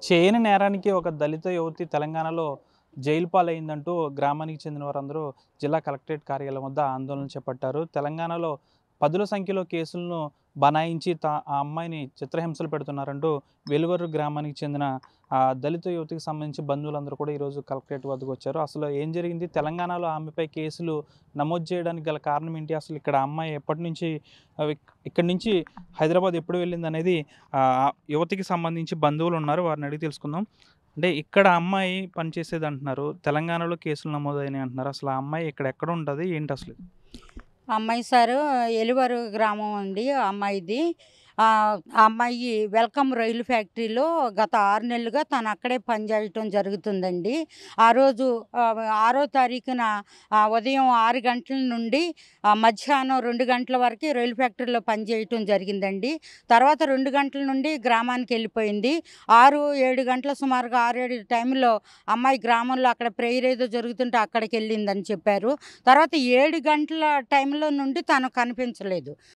చేయని నేరానికి ఒక దళిత యువతి తెలంగాణలో జైలు పాలైందంటూ గ్రామానికి చెందిన వారందరూ జిల్లా కలెక్టరేట్ కార్యాలయం వద్ద ఆందోళన చేపట్టారు. తెలంగాణలో పదుల సంఖ్యలో కేసులను బనాయించి ఆ అమ్మాయిని చిత్రహింసలు పెడుతున్నారంటూ వెలువరు గ్రామానికి చెందిన దళిత యువతికి సంబంధించి బంధువులందరూ కూడా ఈరోజు కలెక్టరేట్ వద్దకు వచ్చారు. అసలు ఏం జరిగింది? తెలంగాణలో ఆమెపై కేసులు నమోదు చేయడానికి గల కారణం ఏంటి? అసలు ఇక్కడ ఆ అమ్మాయి ఎప్పటి నుంచి ఇక్కడి నుంచి హైదరాబాద్ ఎప్పుడు వెళ్ళిందనేది యువతికి సంబంధించి బంధువులు ఉన్నారు. వారిని అడిగి తెలుసుకుందాం. అంటే ఇక్కడ అమ్మాయి పనిచేసేది అంటున్నారు. తెలంగాణలో కేసులు నమోదయినాయి అంటున్నారు. అసలు ఆ అమ్మాయి ఇక్కడ ఎక్కడ ఉంటది? ఏంటి అసలు? అమ్మాయి సారు ఎలివరు గ్రామం అండి ఆ అమ్మాయిది. ఆ అమ్మాయి వెల్కమ్ రైలు ఫ్యాక్టరీలో గత 6 నెలలుగా తను అక్కడే పనిచేయటం జరుగుతుందండి. ఆ రోజు 6 తారీఖున ఉదయం 6 గంటల నుండి మధ్యాహ్నం 2 గంటల వరకి రైలు ఫ్యాక్టరీలో పనిచేయటం జరిగిందండి. తర్వాత 2 గంటల నుండి గ్రామానికి వెళ్ళిపోయింది. 6, 7 గంటల సుమారుగా 6, 7 టైంలో అమ్మాయి గ్రామంలో అక్కడ ప్రేయర్ ఏదో జరుగుతుంటే అక్కడికెళ్ళిందని చెప్పారు. తర్వాత 7 గంటల టైంలో నుండి తను కనిపించలేదు.